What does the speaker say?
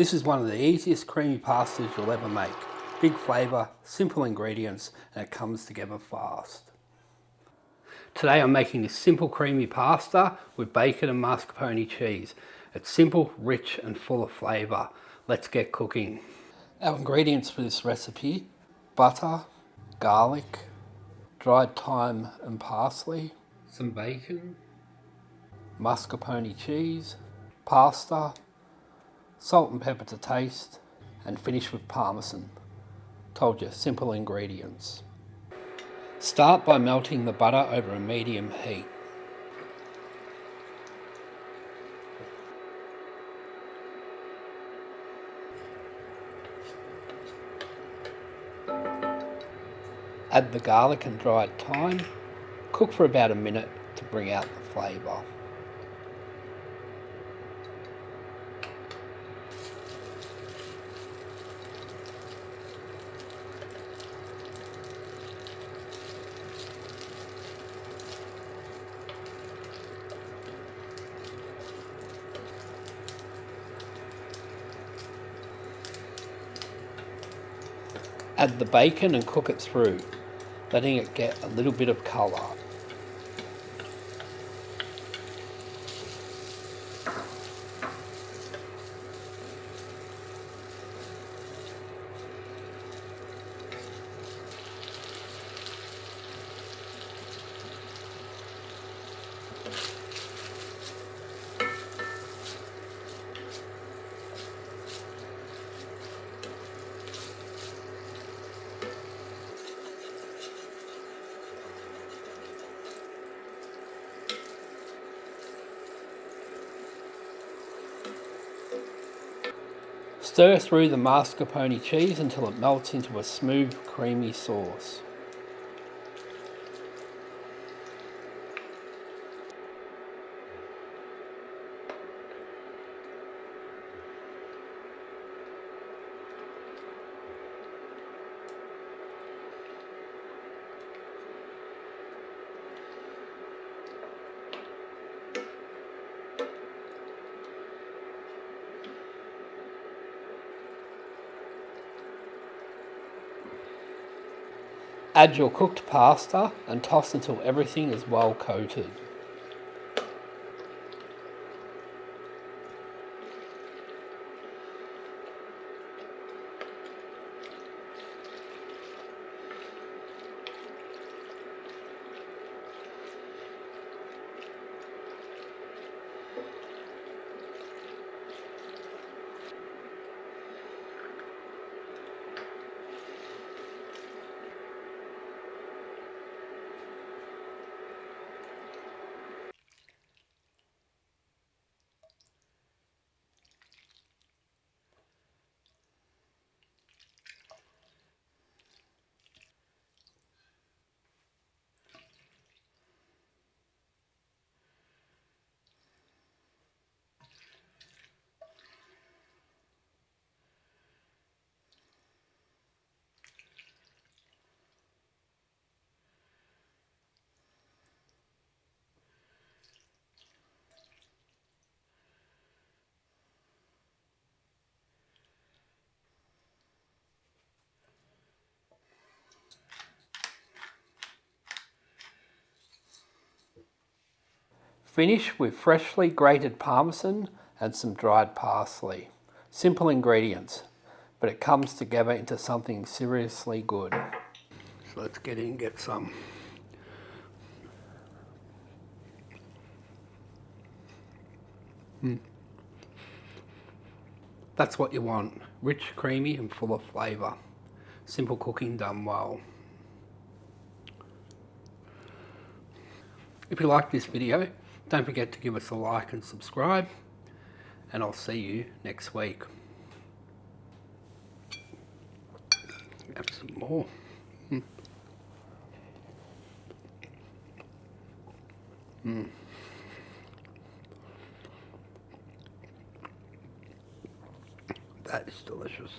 This is one of the easiest creamy pastas you'll ever make. Big flavour, simple ingredients, and it comes together fast. Today I'm making this simple creamy pasta with bacon and mascarpone cheese. It's simple, rich and full of flavour. Let's get cooking. Our ingredients for this recipe: butter, garlic, dried thyme and parsley, some bacon, mascarpone cheese, pasta, salt and pepper to taste, and finish with Parmesan. Told you, simple ingredients. Start by melting the butter over a medium heat. Add the garlic and dried thyme. Cook for about a minute to bring out the flavour. Add the bacon and cook it through, letting it get a little bit of colour. Stir through the mascarpone cheese until it melts into a smooth, creamy sauce. Add your cooked pasta and toss until everything is well coated. Finish with freshly grated Parmesan and some dried parsley. Simple ingredients, but it comes together into something seriously good. So let's get in and get some. That's what you want. Rich, creamy and full of flavour. Simple cooking done well. If you like this video, don't forget to give us a like and subscribe, and I'll see you next week. Have some more. That is delicious.